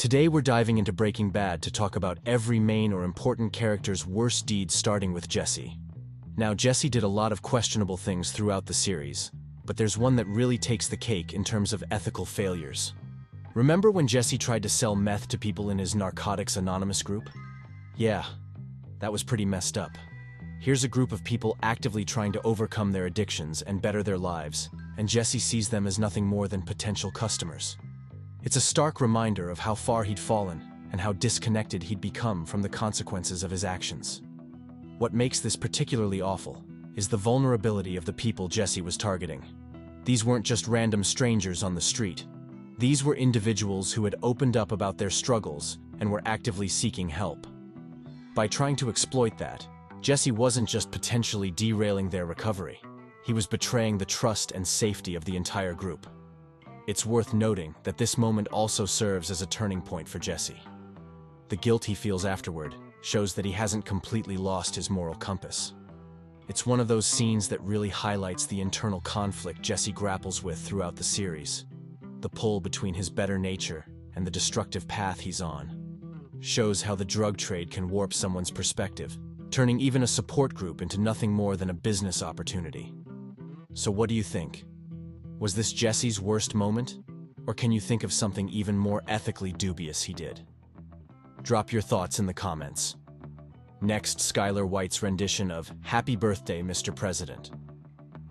Today we're diving into Breaking Bad to talk about every main or important character's worst deeds, starting with Jesse. Now, Jesse did a lot of questionable things throughout the series, but there's one that really takes the cake in terms of ethical failures. Remember when Jesse tried to sell meth to people in his Narcotics Anonymous group? Yeah, that was pretty messed up. Here's a group of people actively trying to overcome their addictions and better their lives, and Jesse sees them as nothing more than potential customers. It's a stark reminder of how far he'd fallen and how disconnected he'd become from the consequences of his actions. What makes this particularly awful is the vulnerability of the people Jesse was targeting. These weren't just random strangers on the street. These were individuals who had opened up about their struggles and were actively seeking help. By trying to exploit that, Jesse wasn't just potentially derailing their recovery. He was betraying the trust and safety of the entire group. It's worth noting that this moment also serves as a turning point for Jesse. The guilt he feels afterward shows that he hasn't completely lost his moral compass. It's one of those scenes that really highlights the internal conflict Jesse grapples with throughout the series. The pull between his better nature and the destructive path he's on shows how the drug trade can warp someone's perspective, turning even a support group into nothing more than a business opportunity. So what do you think? Was this Jesse's worst moment? Or can you think of something even more ethically dubious he did? Drop your thoughts in the comments. Next, Skylar White's rendition of "Happy Birthday, Mr. President."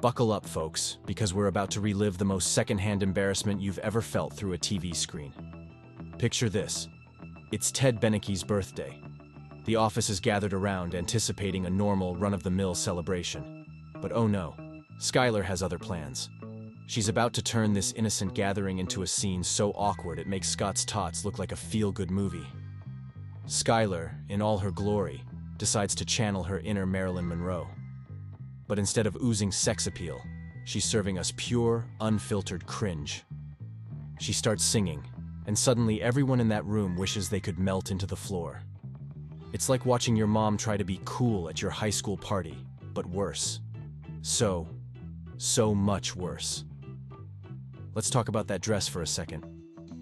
Buckle up, folks, because we're about to relive the most secondhand embarrassment you've ever felt through a TV screen. Picture this. It's Ted Benecke's birthday. The office is gathered around, anticipating a normal, run-of-the-mill celebration. But oh no, Skylar has other plans. She's about to turn this innocent gathering into a scene so awkward it makes Scott's Tots look like a feel-good movie. Skylar, in all her glory, decides to channel her inner Marilyn Monroe. But instead of oozing sex appeal, she's serving us pure, unfiltered cringe. She starts singing, and suddenly everyone in that room wishes they could melt into the floor. It's like watching your mom try to be cool at your high school party, but worse. So much worse. Let's talk about that dress for a second.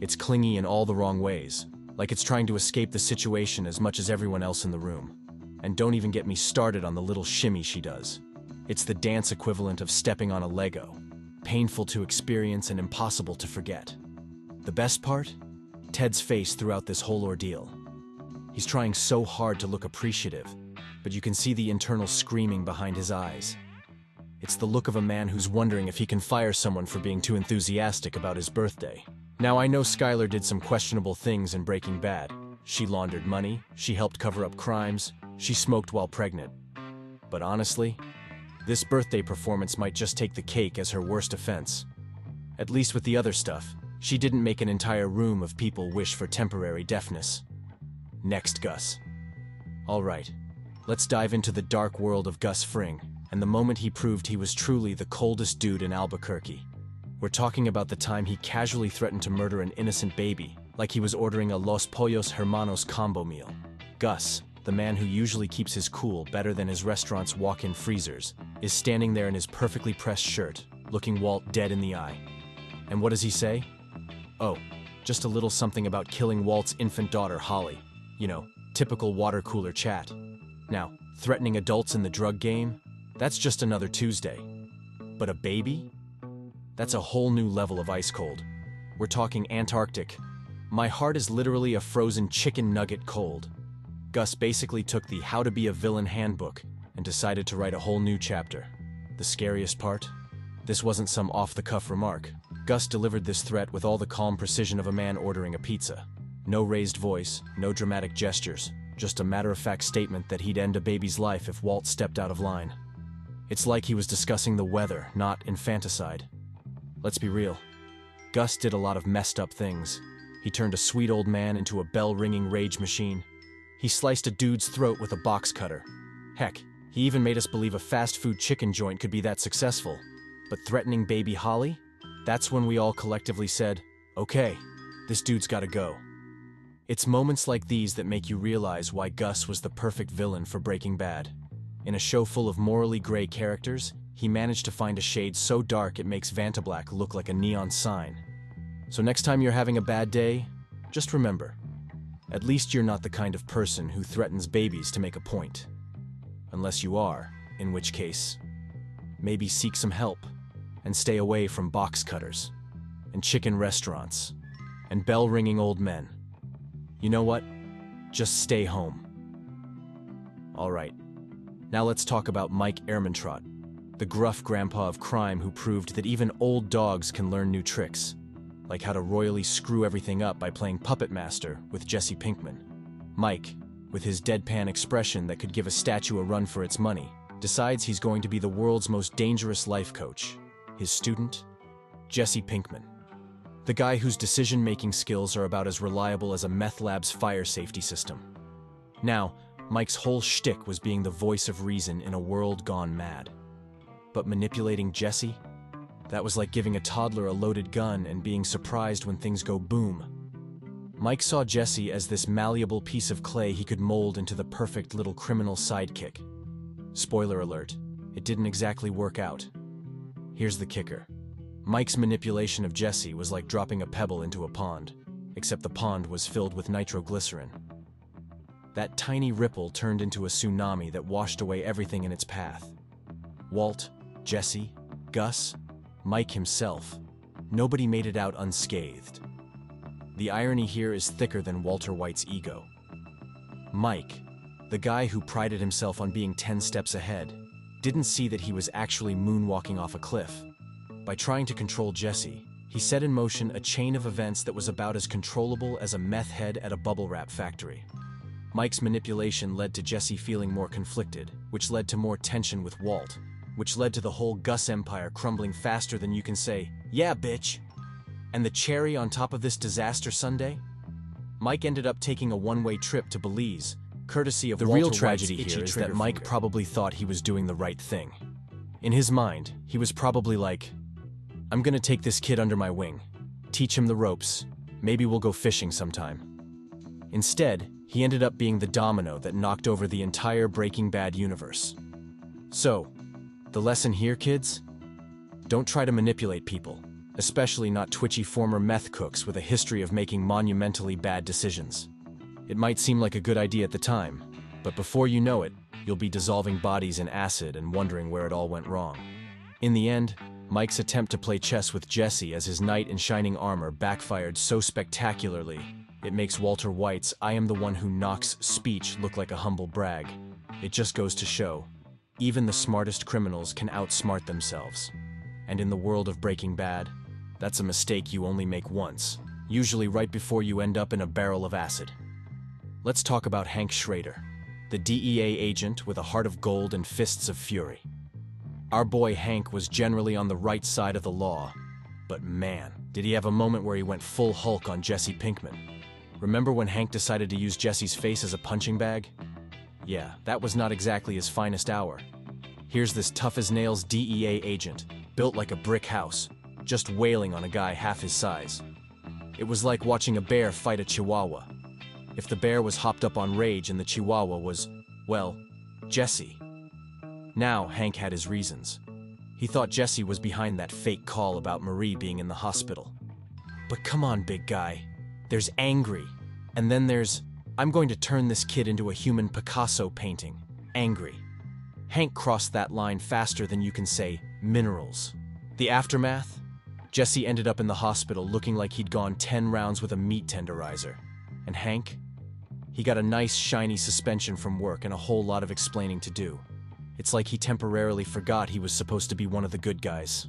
It's clingy in all the wrong ways, like it's trying to escape the situation as much as everyone else in the room. And don't even get me started on the little shimmy she does. It's the dance equivalent of stepping on a Lego, painful to experience and impossible to forget. The best part? Ted's face throughout this whole ordeal. He's trying so hard to look appreciative, but you can see the internal screaming behind his eyes. It's the look of a man who's wondering if he can fire someone for being too enthusiastic about his birthday. Now, I know Skylar did some questionable things in Breaking Bad. She laundered money, she helped cover up crimes, she smoked while pregnant. But honestly, this birthday performance might just take the cake as her worst offense. At least with the other stuff, she didn't make an entire room of people wish for temporary deafness. Next, Gus. Alright, let's dive into the dark world of Gus Fring, and the moment he proved he was truly the coldest dude in Albuquerque. We're talking about the time he casually threatened to murder an innocent baby, like he was ordering a Los Pollos Hermanos combo meal. Gus, the man who usually keeps his cool better than his restaurant's walk-in freezers, is standing there in his perfectly pressed shirt, looking Walt dead in the eye. And what does he say? Oh, just a little something about killing Walt's infant daughter, Holly. You know, typical water cooler chat. Now, threatening adults in the drug game? That's just another Tuesday. But a baby? That's a whole new level of ice cold. We're talking Antarctic. My heart is literally a frozen chicken nugget cold. Gus basically took the How to Be a Villain handbook and decided to write a whole new chapter. The scariest part? This wasn't some off-the-cuff remark. Gus delivered this threat with all the calm precision of a man ordering a pizza. No raised voice, no dramatic gestures, just a matter-of-fact statement that he'd end a baby's life if Walt stepped out of line. It's like he was discussing the weather, not infanticide. Let's be real. Gus did a lot of messed up things. He turned a sweet old man into a bell-ringing rage machine. He sliced a dude's throat with a box cutter. Heck, he even made us believe a fast food chicken joint could be that successful. But threatening baby Holly? That's when we all collectively said, okay, this dude's gotta go. It's moments like these that make you realize why Gus was the perfect villain for Breaking Bad. In a show full of morally gray characters, he managed to find a shade so dark it makes Vantablack look like a neon sign. So next time you're having a bad day, Just remember, at least you're not the kind of person who threatens babies to make a point. Unless you are, in which case, maybe seek some help and stay away from box cutters and chicken restaurants and bell-ringing old men. You know what? Just stay home. All right, now let's talk about Mike Ehrmantraut, the gruff grandpa of crime who proved that even old dogs can learn new tricks, like how to royally screw everything up by playing Puppet Master with Jesse Pinkman. Mike, with his deadpan expression that could give a statue a run for its money, decides he's going to be the world's most dangerous life coach. His student, Jesse Pinkman. The guy whose decision-making skills are about as reliable as a meth lab's fire safety system. Now, Mike's whole shtick was being the voice of reason in a world gone mad. But manipulating Jesse? That was like giving a toddler a loaded gun and being surprised when things go boom. Mike saw Jesse as this malleable piece of clay he could mold into the perfect little criminal sidekick. Spoiler alert, it didn't exactly work out. Here's the kicker. Mike's manipulation of Jesse was like dropping a pebble into a pond, except the pond was filled with nitroglycerin. That tiny ripple turned into a tsunami that washed away everything in its path. Walt, Jesse, Gus, Mike himself. Nobody made it out unscathed. The irony here is thicker than Walter White's ego. Mike, the guy who prided himself on being 10 steps ahead, didn't see that he was actually moonwalking off a cliff. By trying to control Jesse, he set in motion a chain of events that was about as controllable as a meth head at a bubble wrap factory. Mike's manipulation led to Jesse feeling more conflicted, which led to more tension with Walt, which led to the whole Gus empire crumbling faster than you can say, "Yeah, bitch." And the cherry on top of this disaster sundae? Mike ended up taking a one-way trip to Belize, courtesy of the real tragedy here is that Mike probably thought he was doing the right thing. In his mind, he was probably like, I'm gonna take this kid under my wing, teach him the ropes, maybe we'll go fishing sometime. Instead, he ended up being the domino that knocked over the entire Breaking Bad universe. So, the lesson here, kids? Don't try to manipulate people, especially not twitchy former meth cooks with a history of making monumentally bad decisions. It might seem like a good idea at the time, but before you know it, you'll be dissolving bodies in acid and wondering where it all went wrong. In the end, Mike's attempt to play chess with Jesse as his knight in shining armor backfired so spectacularly, it makes Walter White's "I am the one who knocks" speech look like a humble brag. It just goes to show, even the smartest criminals can outsmart themselves. And in the world of Breaking Bad, that's a mistake you only make once, usually right before you end up in a barrel of acid. Let's talk about Hank Schrader, the DEA agent with a heart of gold and fists of fury. Our boy Hank was generally on the right side of the law, but man, did he have a moment where he went full Hulk on Jesse Pinkman. Remember when Hank decided to use Jesse's face as a punching bag? Yeah, that was not exactly his finest hour. Here's this tough-as-nails DEA agent, built like a brick house, just wailing on a guy half his size. It was like watching a bear fight a chihuahua. If the bear was hopped up on rage and the chihuahua was, well, Jesse. Now Hank had his reasons. He thought Jesse was behind that fake call about Marie being in the hospital. But come on, big guy. There's angry. And then there's, I'm going to turn this kid into a human Picasso painting. Angry. Hank crossed that line faster than you can say, minerals. The aftermath? Jesse ended up in the hospital looking like he'd gone 10 rounds with a meat tenderizer. And Hank? He got a nice, shiny suspension from work and a whole lot of explaining to do. It's like he temporarily forgot he was supposed to be one of the good guys.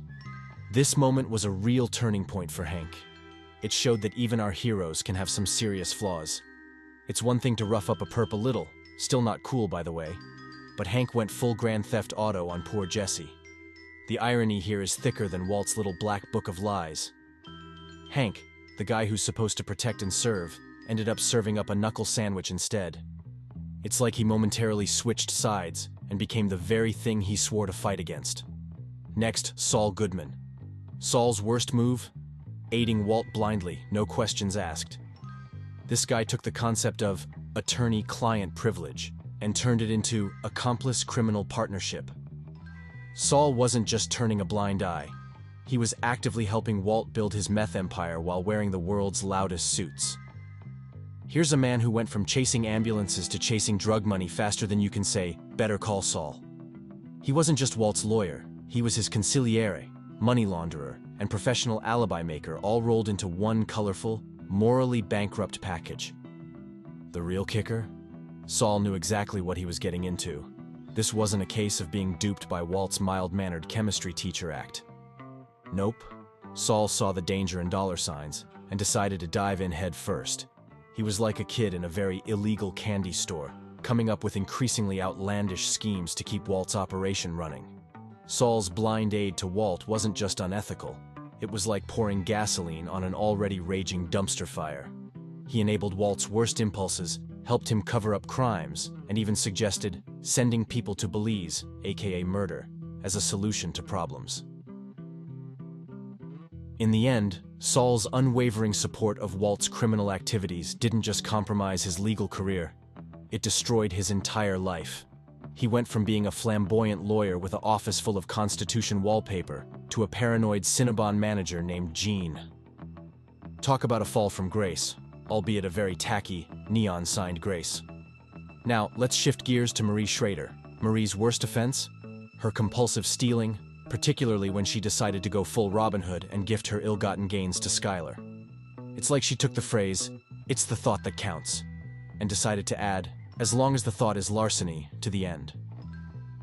This moment was a real turning point for Hank. It showed that even our heroes can have some serious flaws. It's one thing to rough up a perp a little, still not cool by the way, but Hank went full Grand Theft Auto on poor Jesse. The irony here is thicker than Walt's little black book of lies. Hank, the guy who's supposed to protect and serve, ended up serving up a knuckle sandwich instead. It's like he momentarily switched sides and became the very thing he swore to fight against. Next, Saul Goodman. Saul's worst move? Aiding Walt blindly, no questions asked. This guy took the concept of attorney-client privilege and turned it into accomplice criminal partnership. Saul wasn't just turning a blind eye. He was actively helping Walt build his meth empire while wearing the world's loudest suits. Here's a man who went from chasing ambulances to chasing drug money faster than you can say, "Better call Saul." He wasn't just Walt's lawyer, he was his consigliere, money launderer, and professional alibi maker, all rolled into one colorful, morally bankrupt package. The real kicker? Saul knew exactly what he was getting into. This wasn't a case of being duped by Walt's mild-mannered chemistry teacher act. Nope. Saul saw the danger in dollar signs and decided to dive in head first. He was like a kid in a very illegal candy store, coming up with increasingly outlandish schemes to keep Walt's operation running. Saul's blind aid to Walt wasn't just unethical. It was like pouring gasoline on an already raging dumpster fire. He enabled Walt's worst impulses, helped him cover up crimes, and even suggested sending people to Belize, aka murder, as a solution to problems. In the end, Saul's unwavering support of Walt's criminal activities didn't just compromise his legal career, it destroyed his entire life. He went from being a flamboyant lawyer with an office full of Constitution wallpaper to a paranoid Cinnabon manager named Gene. Talk about a fall from grace, albeit a very tacky, neon-signed grace. Now, let's shift gears to Marie Schrader. Marie's worst offense? Her compulsive stealing, particularly when she decided to go full Robin Hood and gift her ill-gotten gains to Skylar. It's like she took the phrase, "It's the thought that counts," and decided to add, "as long as the thought is larceny," to the end.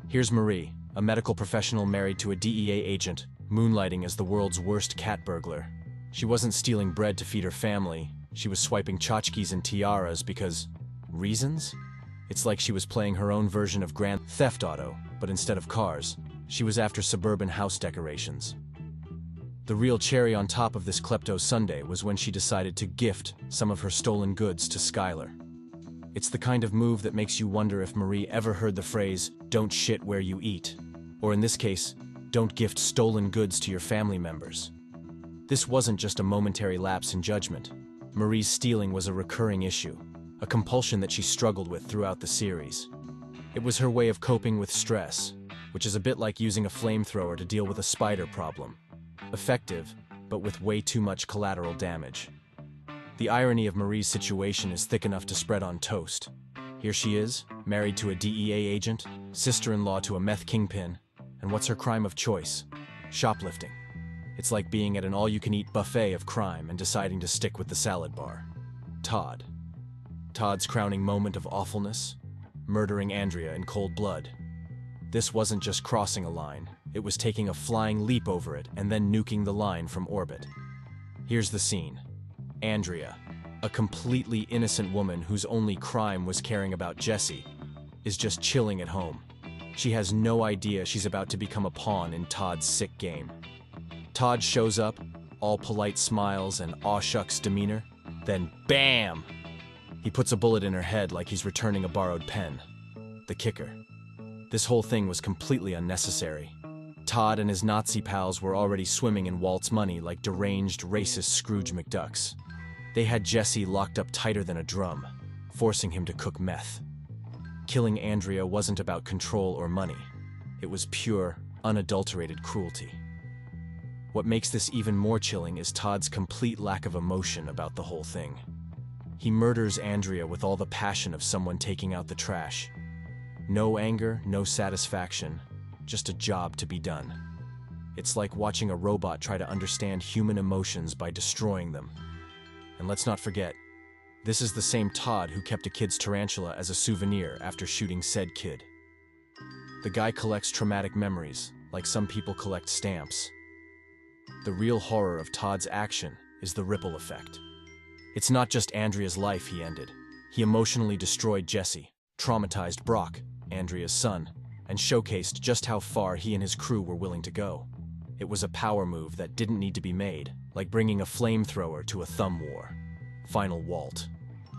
Here's Marie, a medical professional married to a DEA agent, moonlighting as the world's worst cat burglar. She wasn't stealing bread to feed her family, she was swiping tchotchkes and tiaras because... reasons? It's like she was playing her own version of Grand Theft Auto, but instead of cars, she was after suburban house decorations. The real cherry on top of this klepto sundae was when she decided to gift some of her stolen goods to Skylar. It's the kind of move that makes you wonder if Marie ever heard the phrase, "don't shit where you eat," or in this case, "don't gift stolen goods to your family members." This wasn't just a momentary lapse in judgment. Marie's stealing was a recurring issue, a compulsion that she struggled with throughout the series. It was her way of coping with stress, which is a bit like using a flamethrower to deal with a spider problem. Effective, but with way too much collateral damage. The irony of Marie's situation is thick enough to spread on toast. Here she is, married to a DEA agent, sister-in-law to a meth kingpin, and what's her crime of choice? Shoplifting. It's like being at an all-you-can-eat buffet of crime and deciding to stick with the salad bar. Todd. Todd's crowning moment of awfulness? Murdering Andrea in cold blood. This wasn't just crossing a line, it was taking a flying leap over it and then nuking the line from orbit. Here's the scene. Andrea, a completely innocent woman whose only crime was caring about Jesse, is just chilling at home. She has no idea she's about to become a pawn in Todd's sick game. Todd shows up, all polite smiles and aw shucks demeanor, then BAM! He puts a bullet in her head like he's returning a borrowed pen. The kicker. This whole thing was completely unnecessary. Todd and his Nazi pals were already swimming in Walt's money like deranged, racist Scrooge McDucks. They had Jesse locked up tighter than a drum, forcing him to cook meth. Killing Andrea wasn't about control or money. It was pure, unadulterated cruelty. What makes this even more chilling is Todd's complete lack of emotion about the whole thing. He murders Andrea with all the passion of someone taking out the trash. No anger, no satisfaction, just a job to be done. It's like watching a robot try to understand human emotions by destroying them. And let's not forget, this is the same Todd who kept a kid's tarantula as a souvenir after shooting said kid. The guy collects traumatic memories, like some people collect stamps. The real horror of Todd's action is the ripple effect. It's not just Andrea's life he ended. He emotionally destroyed Jesse, traumatized Brock, Andrea's son, and showcased just how far he and his crew were willing to go. It was a power move that didn't need to be made, like bringing a flamethrower to a thumb war. Final Walt.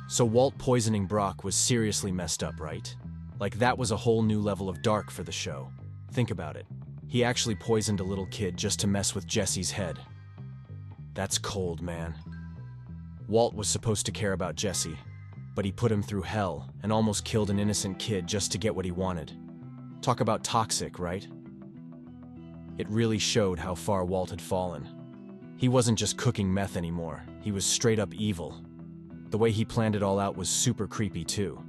So Walt poisoning Brock was seriously messed up, right? Like that was a whole new level of dark for the show. Think about it. He actually poisoned a little kid just to mess with Jesse's head. That's cold, man. Walt was supposed to care about Jesse, but he put him through hell and almost killed an innocent kid just to get what he wanted. Talk about toxic, right? It really showed how far Walt had fallen. He wasn't just cooking meth anymore, he was straight up evil. The way he planned it all out was super creepy too.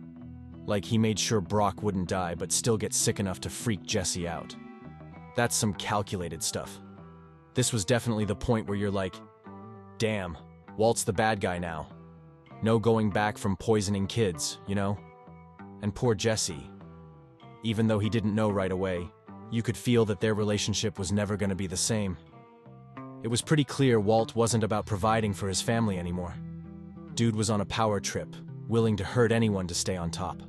Like he made sure Brock wouldn't die but still get sick enough to freak Jesse out. That's some calculated stuff. This was definitely the point where you're like, damn, Walt's the bad guy now. No going back from poisoning kids, you know? And poor Jesse. Even though he didn't know right away, you could feel that their relationship was never going to be the same. It was pretty clear Walt wasn't about providing for his family anymore. Dude was on a power trip, willing to hurt anyone to stay on top.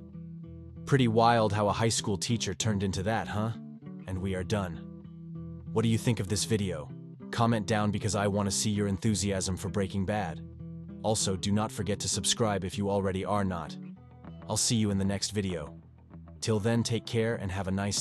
Pretty wild how a high school teacher turned into that, huh? And we are done. What do you think of this video? Comment down because I want to see your enthusiasm for Breaking Bad. Also, do not forget to subscribe if you already are not. I'll see you in the next video. Till then, take care and have a nice day.